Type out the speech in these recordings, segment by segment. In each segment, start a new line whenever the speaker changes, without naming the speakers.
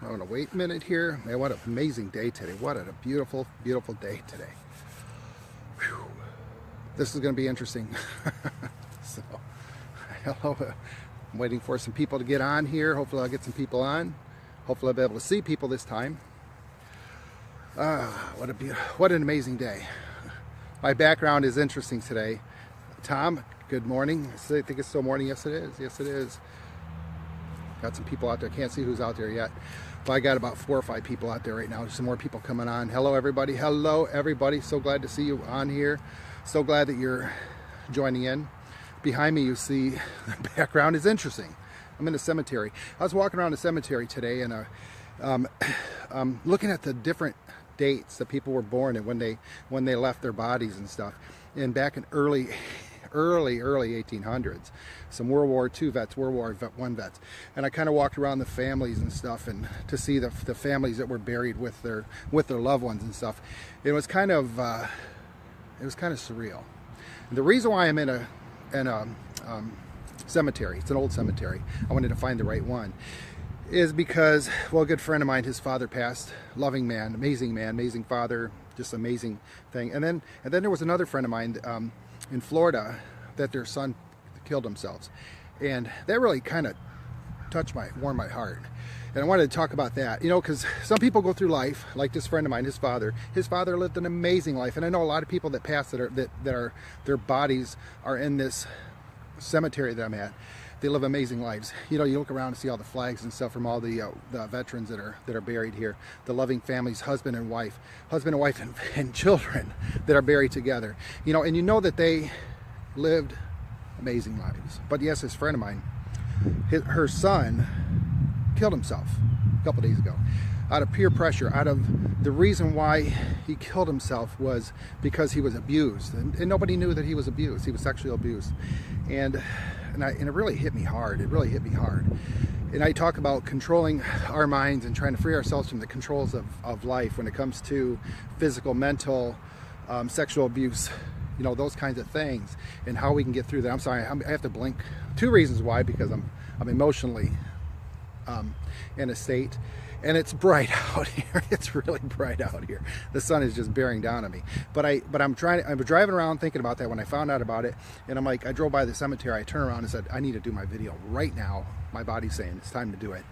I'm gonna wait a minute here. Man, what an amazing day today. What a beautiful, beautiful day today. Whew. This is gonna be interesting. So, hello. I'm waiting for some people to get on here. Hopefully I'll get some people on. Hopefully I'll be able to see people this time. What an amazing day. My background is interesting today. Tom, good morning. I think it's still morning. Yes, it is. Yes, it is. Got some people out there. Can't see who's out there yet. But I got about 4 or 5 people out there right now. There's some more people coming on. Hello, everybody. Hello, everybody. So glad to see you on here. So glad that you're joining in. Behind me, you see the background is interesting. I'm in a cemetery. I was walking around the cemetery today and looking at the different dates that people were born and when they left their bodies and stuff. And back in early 1800s, some World War II vets, World War I vets, and I kind of walked around the families and stuff, and to see the families that were buried with their loved ones and stuff. It was kind of surreal. And the reason why I'm in a cemetery, it's an old cemetery, I wanted to find the right one, is because, well, a good friend of mine, his father passed, loving man, amazing father, just amazing thing. And then there was another friend of mine in Florida that their son killed themselves, and that really kind of warmed my heart. And I wanted to talk about that, because some people go through life, like this friend of mine, his father lived an amazing life, and I know a lot of people that pass that are their bodies are in this cemetery that I'm at. They live amazing lives. You look around and see all the flags and stuff from all the veterans that are buried here, the loving families, husband and wife and children that are buried together. And you know that they lived amazing lives. But yes, this friend of mine, her son killed himself a couple days ago out of peer pressure. Out of the reason why he killed himself was because he was abused, and nobody knew that he was abused. He was sexually abused, and it really hit me hard. It really hit me hard. And I talk about controlling our minds and trying to free ourselves from the controls of life when it comes to physical, mental, sexual abuse, those kinds of things, and how we can get through that. I'm sorry, I have to blink. 2 reasons why: because I'm emotionally in a state, and it's bright out here. It's really bright out here. The sun is just bearing down on me. But I'm driving around thinking about that when I found out about it, and I'm like, I drove by the cemetery, I turned around and said, I need to do my video right now. My body's saying it's time to do it.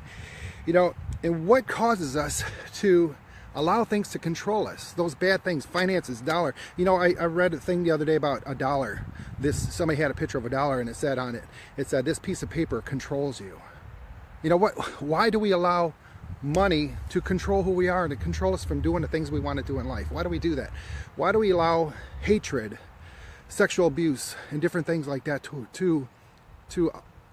And what causes us to allow things to control us? Those bad things, finances, dollar. I read a thing the other day about a dollar. Somebody had a picture of a dollar, and it said on it, this piece of paper controls you. Why do we allow money to control who we are and to control us from doing the things we want to do in life? Why do we do that? Why do we allow hatred, sexual abuse, and different things like that to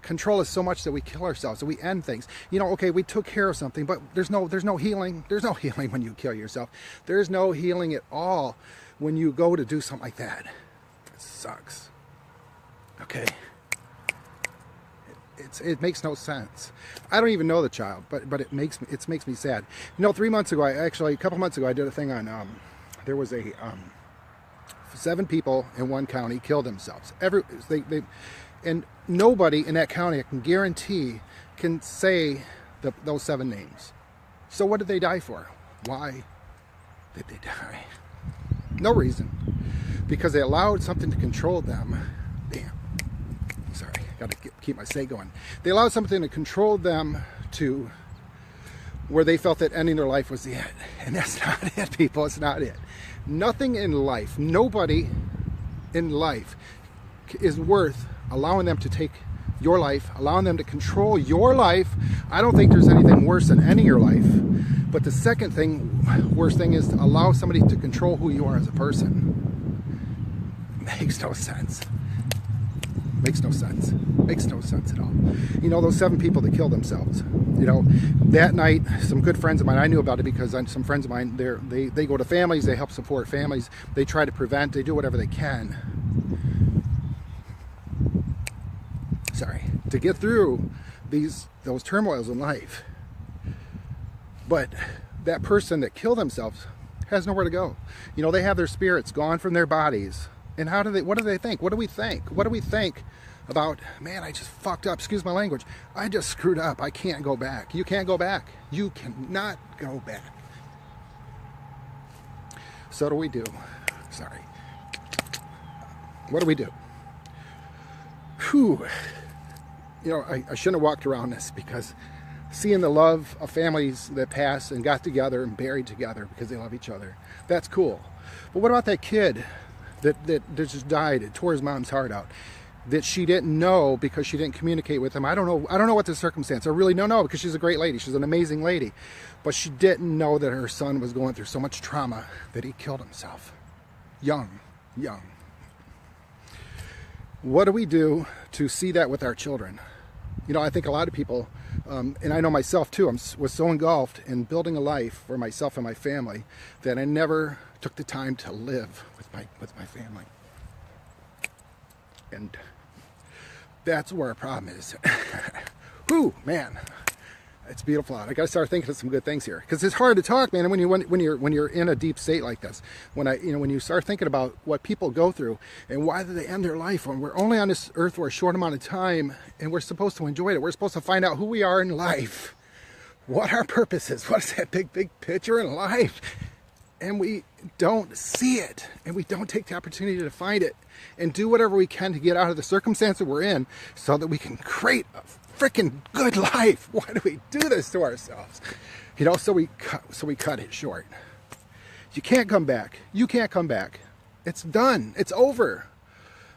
control us so much that we kill ourselves, that we end things? Okay, we took care of something, but there's no healing. There's no healing when you kill yourself. There's no healing at all when you go to do something like that. It sucks. Okay. It makes no sense. I don't even know the child, but it makes me sad. 3 months ago, a couple months ago, I did a thing on there was 7 people in one county killed themselves. And nobody in that county, I can guarantee, can say those 7 names. So what did they die for? Why did they die? No reason. Because they allowed something to control them. Damn. Sorry, got to keep my say going. They allowed something to control them to where they felt that ending their life was the end. And that's not it, people. It's not it. Nothing in life, nobody in life is worth allowing them to take your life, allowing them to control your life. I don't think there's anything worse than ending your life. But the worst thing is to allow somebody to control who you are as a person. It makes no sense. Makes no sense. Makes no sense at all. Those 7 people that killed themselves. That night, some good friends of mine, I knew about it because some friends of mine, they go to families, they help support families, they try to prevent, they do whatever they can. Sorry, to get through those turmoils in life. But that person that killed themselves has nowhere to go. They have their spirits gone from their bodies. And what do they think? What do we think? What do we think about, man, I just fucked up, excuse my language, I just screwed up, I can't go back. You can't go back. You cannot go back. So what do we do? Sorry. What do we do? Whew. You know, I shouldn't have walked around this, because seeing the love of families that passed and got together and buried together because they love each other, that's cool. But what about that kid that just died? It tore his mom's heart out, that she didn't know because she didn't communicate with him. I don't know what the circumstance. I really don't know, because she's a great lady. She's an amazing lady. But she didn't know that her son was going through so much trauma that he killed himself. Young. What do we do to see that with our children? You know, I think a lot of people, and I know myself too, was so engulfed in building a life for myself and my family that I never took the time to live with my family. And that's where our problem is. Whew, man, it's beautiful out. I gotta start thinking of some good things here, because it's hard to talk, man. When you're in a deep state like this, when you start thinking about what people go through and why do they end their life, when we're only on this earth for a short amount of time and we're supposed to enjoy it. We're supposed to find out who we are in life, what our purpose is, what is that big picture in life, and we don't see it, and we don't take the opportunity to find it and do whatever we can to get out of the circumstance that we're in so that we can create a freaking good life. Why do we do this to ourselves? You know, so we cut it short. You can't come back. You can't come back. It's done. It's over.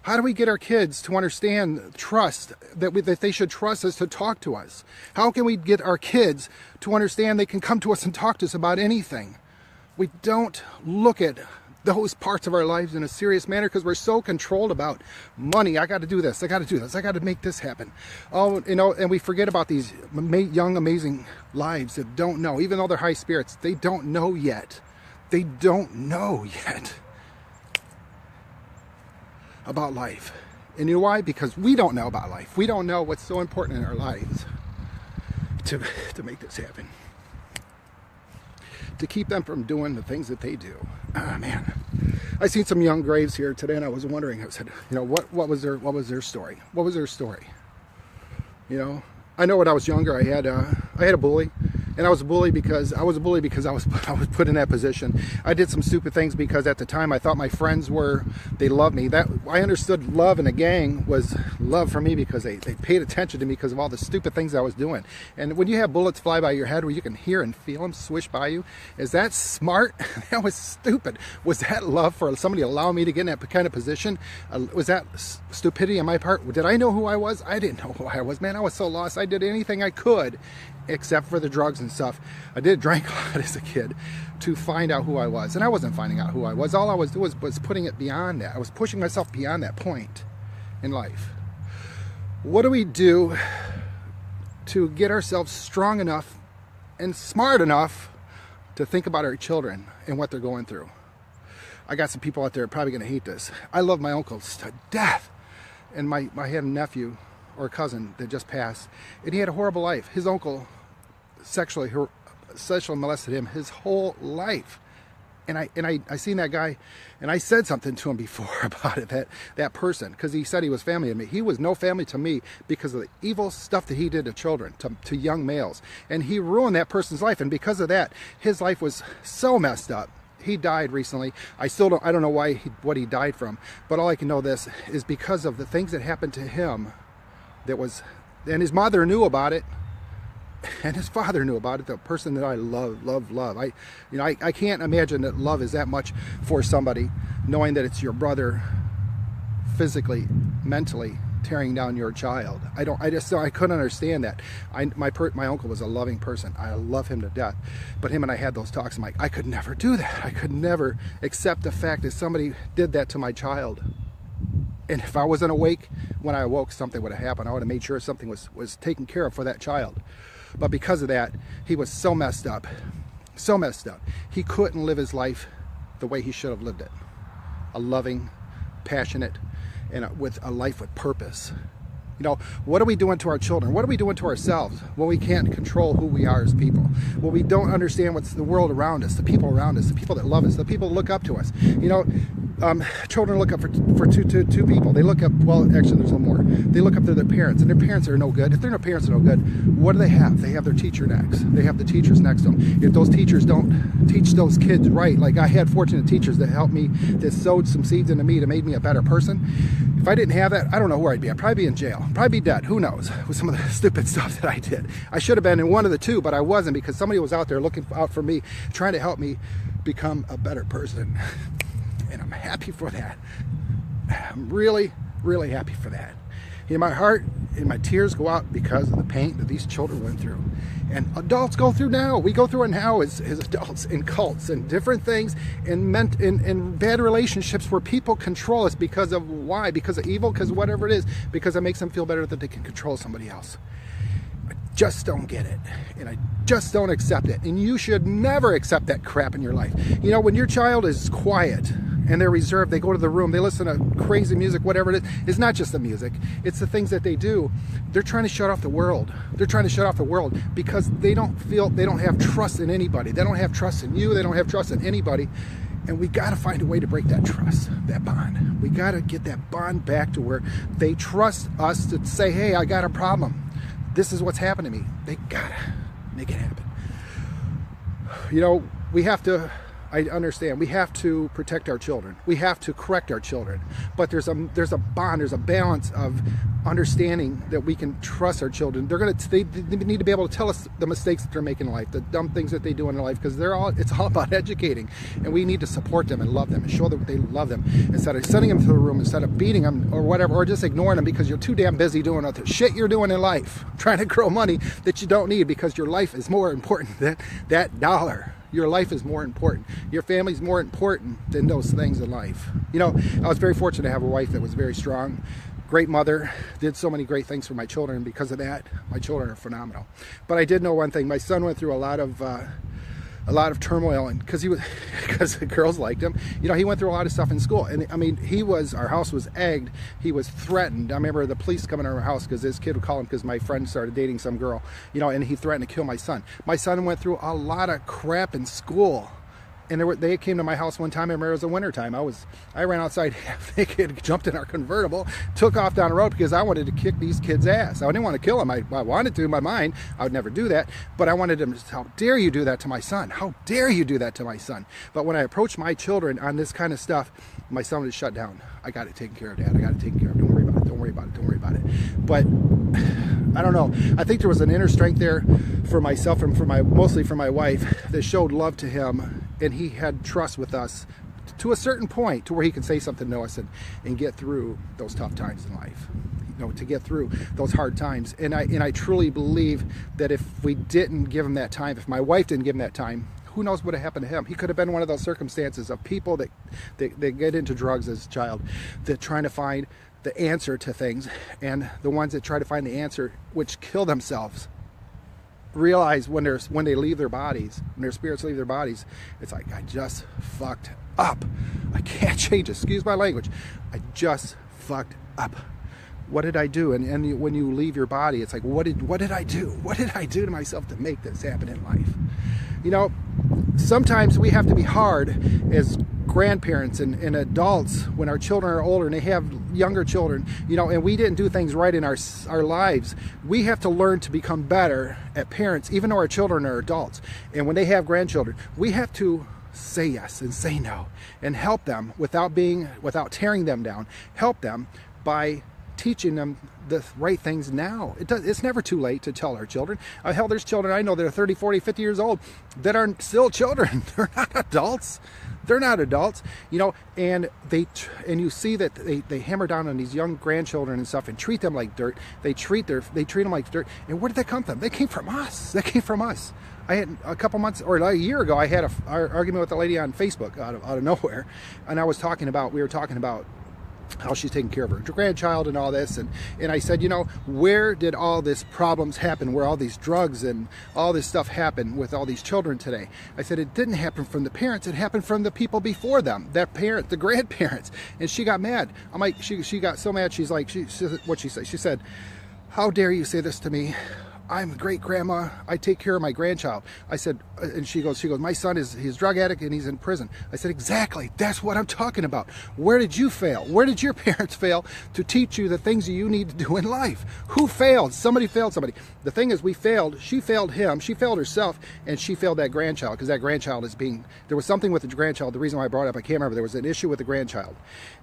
How do we get our kids to understand, trust, that they should trust us to talk to us? How can we get our kids to understand they can come to us and talk to us about anything? We don't look at those parts of our lives in a serious manner because we're so controlled about money. I got to do this. I got to do this. I got to make this happen. Oh, you know, and we forget about these young, amazing lives that don't know. Even though they're high spirits, they don't know yet. They don't know yet about life. And you know why? Because we don't know about life. We don't know what's so important in our lives to make this happen. To keep them from doing the things that they do. Ah, man. I seen some young graves here today, and I was wondering, I said, you know, what was their story? What was their story? You know, I know when I was younger, I had a bully, and I was a bully because I was put in that position. I did some stupid things because at the time I thought my friends they loved me. That I understood love in a gang was love for me because they paid attention to me because of all the stupid things I was doing. And when you have bullets fly by your head where you can hear and feel them swish by you, is that smart? That was stupid. Was that love for somebody to allow me to get in that kind of position? Was that stupidity on my part? Did I know who I was? I didn't know who I was, man. I was so lost. I did anything I could except for the drugs and stuff. I did drink a lot as a kid to find out who I was, and I wasn't finding out who I was. All I was doing was putting it beyond that. I was pushing myself beyond that point in life. What do we do to get ourselves strong enough and smart enough to think about our children and what they're going through? I got some people out there probably going to hate this. I love my uncles to death, and I had a nephew or a cousin that just passed, and he had a horrible life. His uncle sexually molested him his whole life. And I seen that guy, and I said something to him before about it, that person, because he said he was family to me. He was no family to me because of the evil stuff that he did to children, to young males. And he ruined that person's life, and because of that, his life was so messed up. He died recently. I don't know what he died from, but all I can know this is because of the things that happened to him. And his mother knew about it, and his father knew about it. The person that I love. I can't imagine that love is that much for somebody, knowing that it's your brother, physically, mentally tearing down your child. I couldn't understand that. My uncle was a loving person. I love him to death, but him and I had those talks. I'm like, I could never do that. I could never accept the fact that somebody did that to my child. And if I wasn't awake when I awoke, something would have happened. I would have made sure something was taken care of for that child. But because of that, he was so messed up. So messed up. He couldn't live his life the way he should have lived it. A loving, passionate, and with a life with purpose. You know, what are we doing to our children? What are we doing to ourselves when we can't control who we are as people? When we don't understand what's the world around us, the people around us, the people that love us, the people that look up to us. You know, Children look up for two people. They look up, well, actually there's no more. They look up to their parents, and their parents are no good. If their parents are no good, what do they have? They have their teacher next. They have the teachers next to them. If those teachers don't teach those kids right, like I had fortunate teachers that helped me, that sowed some seeds into me to make me a better person. If I didn't have that, I don't know where I'd be. I'd probably be in jail. Probably be dead. Who knows? With some of the stupid stuff that I did. I should have been in one of the two, but I wasn't, because somebody was out there looking out for me, trying to help me become a better person. And I'm happy for that. I'm really, really happy for that. In my heart, and my tears go out because of the pain that these children went through. And adults go through now. We go through it now as adults, in cults and different things, in bad relationships where people control us because of why? Because of evil, because whatever it is, because it makes them feel better that they can control somebody else. I just don't get it, and I just don't accept it. And you should never accept that crap in your life. You know, when your child is quiet and they're reserved, they go to the room, they listen to crazy music, whatever it is. It's not just the music, it's the things that they do. They're trying to shut off the world. They're trying to shut off the world because they don't have trust in anybody. They don't have trust in you. They don't have trust in anybody. And we got to find a way to break that trust, that bond. We got to get that bond back to where they trust us to say, hey, I got a problem. This is what's happened to me. They got to make it happen. You know, we have to, I understand, we have to protect our children. We have to correct our children. But there's a bond, there's a balance of understanding that we can trust our children. They need to be able to tell us the mistakes that they're making in life, the dumb things that they do in their life, because it's all about educating. And we need to support them and love them and show them they love them, instead of sending them to the room, instead of beating them or whatever, or just ignoring them because you're too damn busy doing other shit you're doing in life, trying to grow money that you don't need, because your life is more important than that dollar. Your life is more important. Your family's more important than those things in life. You know, I was very fortunate to have a wife that was very strong, great mother, did so many great things for my children, and because of that, my children are phenomenal. But I did know one thing: my son went through a lot of turmoil, and because the girls liked him, you know, he went through a lot of stuff in school. And I mean, our house was egged. He was threatened. I remember the police coming to our house because this kid would call him because my friend started dating some girl, you know, and he threatened to kill my son. My son went through a lot of crap in school. And they came to my house one time. I remember it was the winter time. I ran outside half naked, jumped in our convertible, took off down the road because I wanted to kick these kids' ass. I didn't want to kill them. I wanted to in my mind. I would never do that. But I wanted them to say, how dare you do that to my son? How dare you do that to my son? But when I approached my children on this kind of stuff, my son would shut down. I got it taken care of, Dad. I got it taken care of. Don't worry about it. Don't worry about it. Don't worry about it. But I don't know. I think there was an inner strength there for myself and mostly for my wife, that showed love to him. And he had trust with us to a certain point, to where he can say something to us and get through those tough times in life, you know, to get through those hard times. And I truly believe that if we didn't give him that time, if my wife didn't give him that time, who knows what would have happened to him? He could have been one of those circumstances of people that get into drugs as a child, that trying to find the answer to things, and the ones that try to find the answer, which kill themselves, realize when they leave their bodies, when their spirits leave their bodies, it's like, I just fucked up. I can't change it. Excuse my language. I just fucked up. What did I do? And when you leave your body, it's like, what did I do? What did I do to myself to make this happen in life? You know, sometimes we have to be hard as grandparents and adults when our children are older and they have younger children, you know, and we didn't do things right in our lives. We have to learn to become better at parents, even though our children are adults. And when they have grandchildren, we have to say yes and say no and help them without tearing them down. Help them by teaching them the right things now. It's never too late to tell our children. Hell, there's children I know that are 30, 40, 50 years old that are still children. They're not adults. They're not adults, you know, and you see that they hammer down on these young grandchildren and stuff and treat them like dirt. They treat them like dirt. And where did they come from? They came from us. They came from us. I had a couple months or a year ago, I had an argument with a lady on Facebook out of nowhere, and we were talking about how she's taking care of her grandchild and all this, and I said, you know, where did all these problems happen, where all these drugs and all this stuff happen with all these children today? I said it didn't happen from the parents, it happened from the people before them, the grandparents. And she got mad. I'm like, she got so mad, she's like, what she said, she said, how dare you say this to me? I'm a great grandma. I take care of my grandchild. I said, and she goes, my son he's a drug addict and he's in prison. I said, exactly. That's what I'm talking about. Where did you fail? Where did your parents fail to teach you the things you need to do in life? Who failed? Somebody failed somebody. The thing is, we failed. She failed him. She failed herself, and she failed that grandchild, because that grandchild is being, there was something with the grandchild. The reason why I brought it up, I can't remember. There was an issue with the grandchild,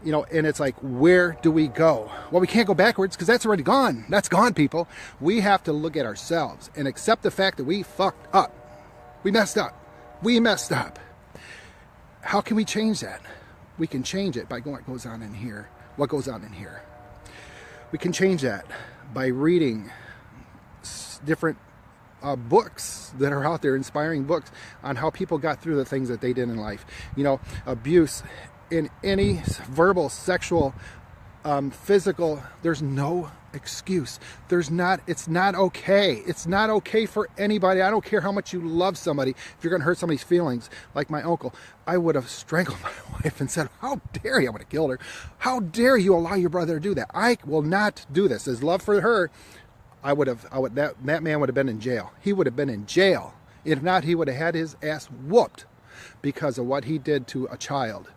you know, and it's like, where do we go? Well, we can't go backwards because that's already gone. That's gone, people. We have to look at ourselves and accept the fact that we fucked up. We messed up. We messed up. How can we change that? We can change it by going, what goes on in here? What goes on in here? We can change that by reading different books that are out there, inspiring books on how people got through the things that they did in life. You know, abuse in any verbal, sexual, physical, there's no excuse. There's not, it's not okay. It's not okay for anybody. I don't care how much you love somebody. If you're going to hurt somebody's feelings, like my uncle, I would have strangled my wife and said, how dare you? I would have killed her. How dare you allow your brother to do that? I will not do this. His love for her, that man would have been in jail. He would have been in jail. If not, he would have had his ass whooped because of what he did to a child,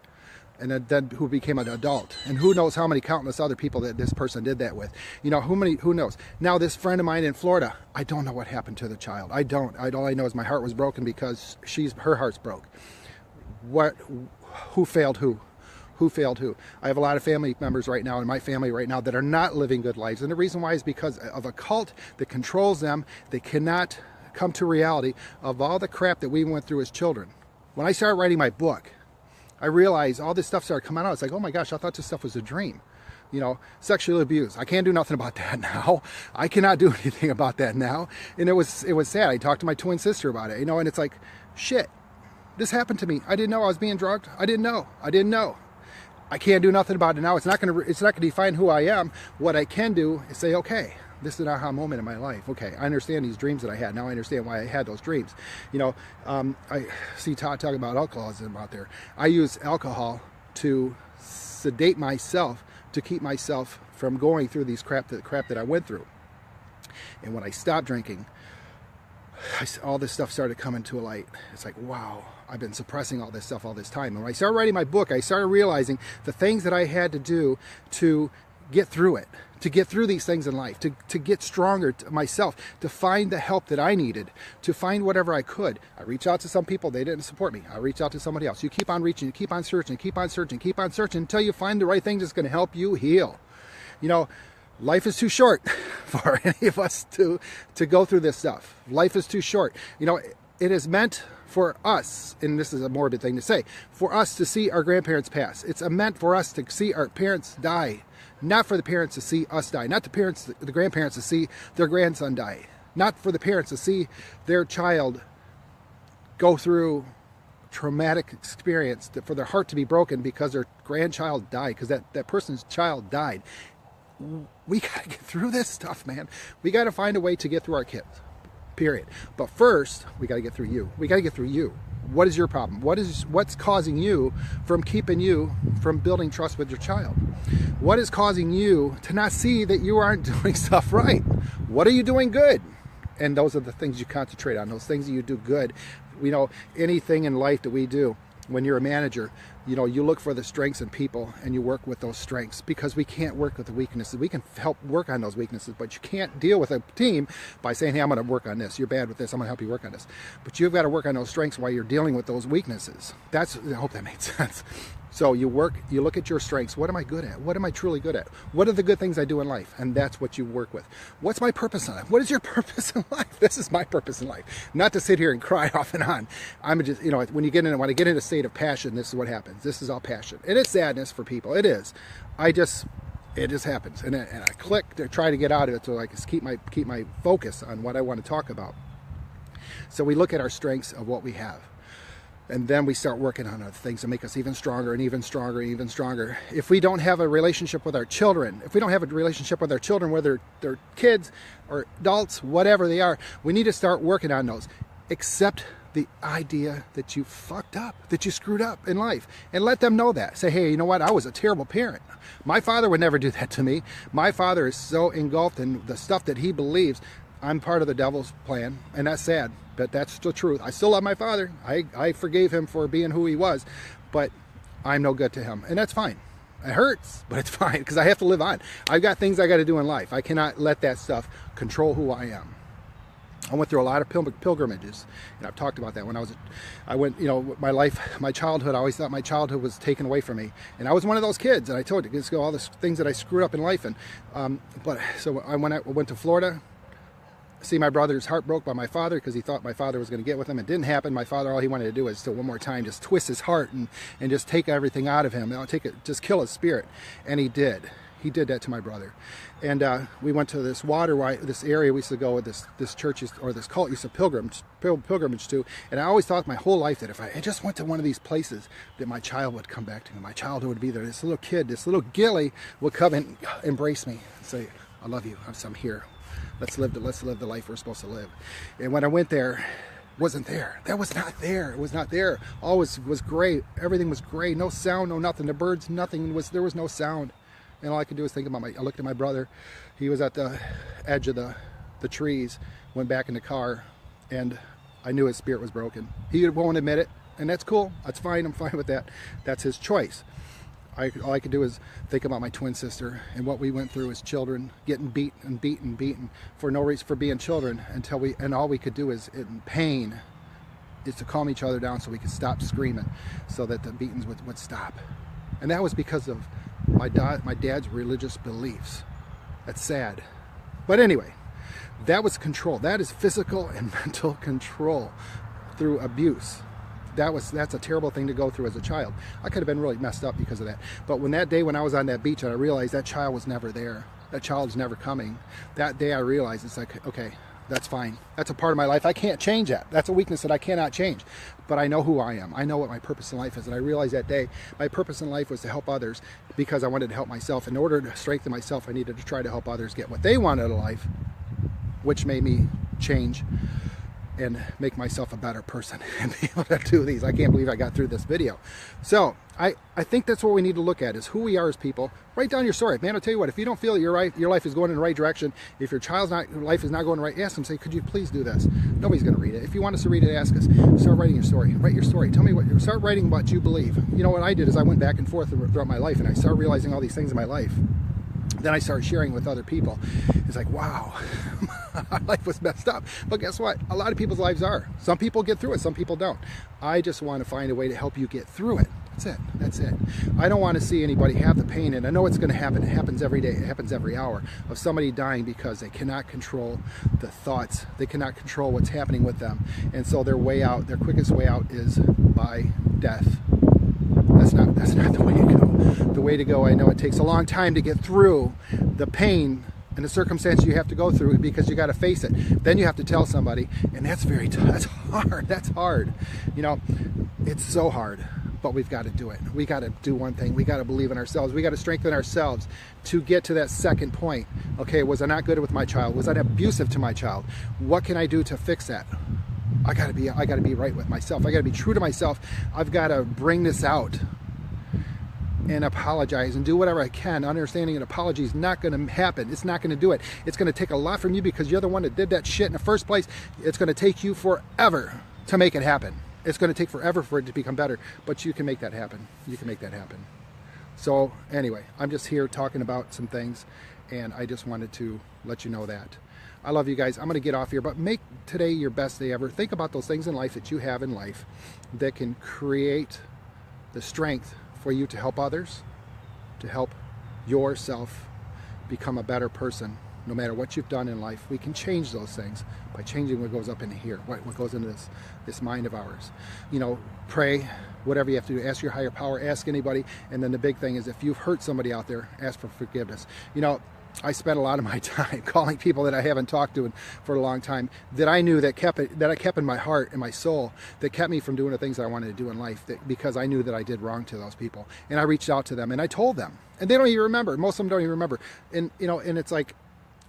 and then who became an adult. And who knows how many countless other people that this person did that with. You know, who knows? Now, this friend of mine in Florida, I don't know what happened to the child. I don't. All I know is my heart was broken because her heart's broke. Who failed who? Who failed who? I have a lot of family members right now in my family right now that are not living good lives. And the reason why is because of a cult that controls them. They cannot come to reality of all the crap that we went through as children. When I started writing my book, I realized all this stuff started coming out. It's like, oh my gosh, I thought this stuff was a dream. You know, sexual abuse. I can't do nothing about that now. I cannot do anything about that now. And it was sad. I talked to my twin sister about it, you know, and it's like, shit, this happened to me. I didn't know I was being drugged. I didn't know. I can't do nothing about it now. It's not going to define who I am. What I can do is say, okay, this is an aha moment in my life. Okay, I understand these dreams that I had. Now I understand why I had those dreams. You know, I see Todd talking about alcoholism out there. I use alcohol to sedate myself, to keep myself from going through these crap that I went through. And when I stopped drinking, all this stuff started coming to a light. It's like, wow, I've been suppressing all this stuff all this time. And when I started writing my book, I started realizing the things that I had to do to get through it, to get through these things in life, to get stronger myself, to find the help that I needed, to find whatever I could. I reached out to some people, they didn't support me. I reached out to somebody else. You keep on reaching, you keep on searching, keep on searching, keep on searching until you find the right thing that's going to help you heal. You know, life is too short for any of us to go through this stuff. Life is too short. You know, it is meant for us, and this is a morbid thing to say, for us to see our grandparents pass. It's meant for us to see our parents die, not for the parents to see us die, not the grandparents to see their grandson die, not for the parents to see their child go through traumatic experience, for their heart to be broken because their grandchild died, because that person's child died. We got to get through this stuff, man. We got to find a way to get through our kids, period. But first, we got to get through you. We got to get through you. What is your problem? What's causing you from keeping you from building trust with your child? What is causing you to not see that you aren't doing stuff right? What are you doing good? And those are the things you concentrate on, those things that you do good. You know, anything in life that we do, when you're a manager, you know, you look for the strengths in people and you work with those strengths, because we can't work with the weaknesses. We can help work on those weaknesses, but you can't deal with a team by saying, hey, I'm going to work on this. You're bad with this. I'm going to help you work on this. But you've got to work on those strengths while you're dealing with those weaknesses. I hope that made sense. So you look at your strengths. What am I good at? What am I truly good at? What are the good things I do in life? And that's what you work with. What's my purpose in life? What is your purpose in life? This is my purpose in life. Not to sit here and cry off and on. I'm just, you know, when I get in a state of passion, this is what happens. This is all passion. And it's sadness for people. It is. It just happens. And I click to try to get out of it, so I can keep my focus on what I want to talk about. So we look at our strengths of what we have. And then we start working on other things to make us even stronger and even stronger and even stronger. If we don't have a relationship with our children, whether they're kids or adults, whatever they are, we need to start working on those. Accept the idea that you fucked up, that you screwed up in life, and let them know that. Say, hey, you know what? I was a terrible parent. My father would never do that to me. My father is so engulfed in the stuff that he believes. I'm part of the devil's plan, and that's sad, but that's the truth. I still love my father. I forgave him for being who he was, but I'm no good to him, and that's fine. It hurts, but it's fine because I have to live on. I've got things I got to do in life. I cannot let that stuff control who I am. I went through a lot of pilgrimages, and I've talked about that. When I went, my childhood, I always thought my childhood was taken away from me, and I was one of those kids. And I told you, all the things that I screwed up in life, and so I went to Florida. See my brother's heart broke by my father because he thought my father was going to get with him. It didn't happen. My father, all he wanted to do was still one more time, just twist his heart and just take everything out of him. Just kill his spirit. And he did. He did that to my brother. And we went to this this area we used to go with this church or this cult used to pilgrimage to. And I always thought my whole life that if I just went to one of these places, that my child would come back to me. My childhood would be there. This little kid, this little Gilly would come and embrace me and say, I love you. I'm here. Let's live the life we're supposed to live. And when I went there, wasn't there. That was not there. It was not there. All was gray. Everything was gray. No sound, no nothing. The birds, nothing. There was no sound. And all I could do was think about I looked at my brother. He was at the edge of the trees, went back in the car, and I knew his spirit was broken. He won't admit it, and that's cool. That's fine. I'm fine with that. That's his choice. All I could do is think about my twin sister and what we went through as children, getting beaten for no reason, for being children, and all we could do is, in pain, is to calm each other down so we could stop screaming, so that the beatings would stop. And that was because of my dad's religious beliefs. That's sad. But anyway, that was control. That is physical and mental control through abuse. That's a terrible thing to go through as a child. I could have been really messed up because of that. But when I was on that beach and I realized that child was never there, that child was never coming, that day I realized it's like, okay, that's fine. That's a part of my life. I can't change that. That's a weakness that I cannot change. But I know who I am. I know what my purpose in life is. And I realized that day my purpose in life was to help others because I wanted to help myself. In order to strengthen myself, I needed to try to help others get what they want out of life, which made me change and make myself a better person and be able to do these. I can't believe I got through this video. So I think that's what we need to look at, is who we are as people. Write down your story. Man, I'll tell you what, if you don't feel that your life is going in the right direction, if your child's life is not going right, ask them, say, could you please do this? Nobody's going to read it. If you want us to read it, ask us. Start writing your story. Write your story. Tell me start writing what you believe. You know, what I did is I went back and forth throughout my life, and I started realizing all these things in my life. Then I started sharing with other people. It's like, wow, my life was messed up. But guess what? A lot of people's lives are. Some people get through it, some people don't. I just want to find a way to help you get through it. That's it. That's it. I don't want to see anybody have the pain, and I know it's going to happen. It happens every day. It happens every hour, of somebody dying because they cannot control the thoughts. They cannot control what's happening with them. And so their way out, their quickest way out is by death. That's not the way to go. The way to go, I know it takes a long time to get through the pain and the circumstance you have to go through, because you got to face it. Then you have to tell somebody, and that's that's hard. That's hard. You know, it's so hard, but we've got to do it. We got to do one thing. We got to believe in ourselves. We got to strengthen ourselves to get to that second point. Okay, was I not good with my child? Was I abusive to my child? What can I do to fix that? I gotta be right with myself. I gotta be true to myself. I've got to bring this out and apologize and do whatever I can, understanding an apology is not going to happen. It's not going to do it. It's going to take a lot from you because you're the one that did that shit in the first place. It's going to take you forever to make it happen. It's going to take forever for it to become better, but you can make that happen. You can make that happen. So anyway, I'm just here talking about some things, and I just wanted to let you know that. I love you guys. I'm going to get off here, but make today your best day ever. Think about those things in life that you have in life that can create the strength for you to help others, to help yourself become a better person. No matter what you've done in life, we can change those things by changing what goes up into here, what goes into this mind of ours. You know, pray, whatever you have to do, ask your higher power, ask anybody, and then the big thing is if you've hurt somebody out there, ask for forgiveness. You know, I spent a lot of my time calling people that I haven't talked to for a long time, that I knew that I kept in my heart and my soul, that kept me from doing the things that I wanted to do in life, because I knew that I did wrong to those people. And I reached out to them and I told them, and they don't even remember. Most of them don't even remember. And you know, and it's like,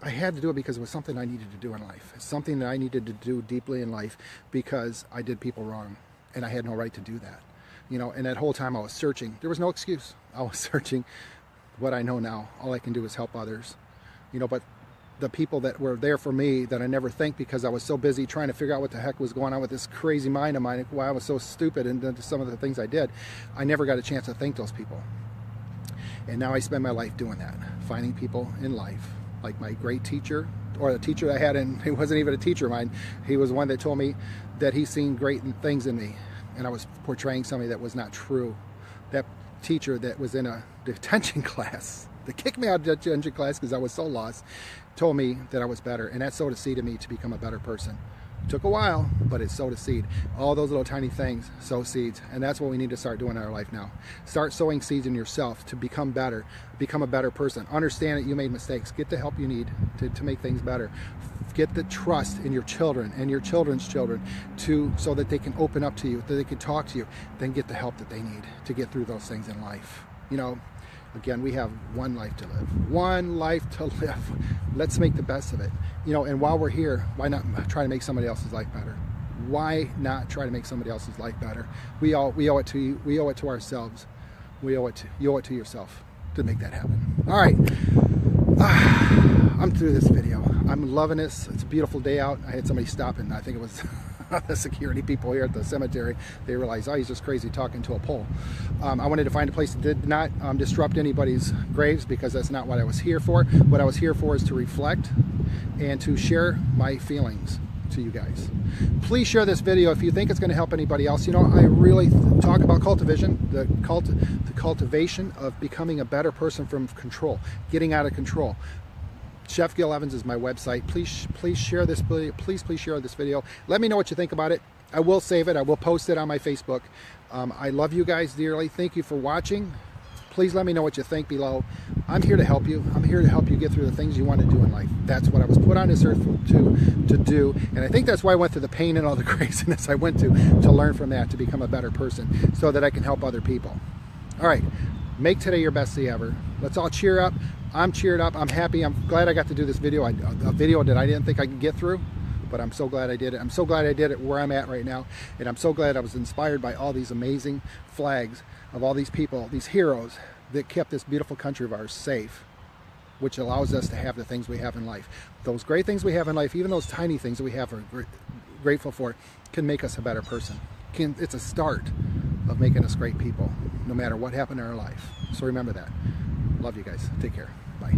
I had to do it because it was something I needed to do in life. It's something that I needed to do deeply in life because I did people wrong, and I had no right to do that. You know, and that whole time I was searching. There was no excuse. I was searching. What I know now, all I can do is help others. You know, but the people that were there for me that I never thanked because I was so busy trying to figure out what the heck was going on with this crazy mind of mine, why I was so stupid and some of the things I did. I never got a chance to thank those people. And now I spend my life doing that, finding people in life, like my great teacher, or the teacher I had, and he wasn't even a teacher of mine. He was one that told me that he's seen great things in me, and I was portraying somebody that was not true. That teacher that was in a detention class, that kicked me out of detention class because I was so lost, told me that I was better, and that sowed a seed in me to become a better person. It took a while, but it sowed a seed. All those little tiny things sow seeds, and that's what we need to start doing in our life now. Start sowing seeds in yourself to become better, become a better person. Understand that you made mistakes. Get the help you need to make things better. Get the trust in your children and your children's children so that they can open up to you, that they can talk to you. Then get the help that they need to get through those things in life. You know, again, we have one life to live. One life to live. Let's make the best of it. You know, and while we're here, why not try to make somebody else's life better? Why not try to make somebody else's life better? We owe it to you. We owe it to ourselves. You owe it to yourself to make that happen. All right. I'm through this video. I'm loving this. It's a beautiful day out. I had somebody stop, and I think it was the security people here at the cemetery. They realized, oh, he's just crazy talking to a pole. I wanted to find a place that did not disrupt anybody's graves, because that's not what I was here for. What I was here for is to reflect and to share my feelings to you guys. Please share this video if you think it's going to help anybody else. You know, I really talk about cultivation, the cultivation of becoming a better person from control, getting out of control. Chef Gil Evans is my website. Please share this video. Please share this video. Let me know what you think about it. I will save it. I will post it on my Facebook. I love you guys dearly. Thank you for watching. Please let me know what you think below. I'm here to help you. I'm here to help you get through the things you want to do in life. That's what I was put on this earth to do. And I think that's why I went through the pain and all the craziness I went to learn from that, to become a better person so that I can help other people. All right. Make today your best day ever. Let's all cheer up. I'm cheered up. I'm happy. I'm glad I got to do this video. A video that I didn't think I could get through, but I'm so glad I did it. I'm so glad I did it where I'm at right now. And I'm so glad I was inspired by all these amazing flags of all these people, these heroes that kept this beautiful country of ours safe, which allows us to have the things we have in life. Those great things we have in life, even those tiny things that we have are grateful for, can make us a better person. It's a start of making us great people, no matter what happened in our life. So remember that. Love you guys. Take care. Bye.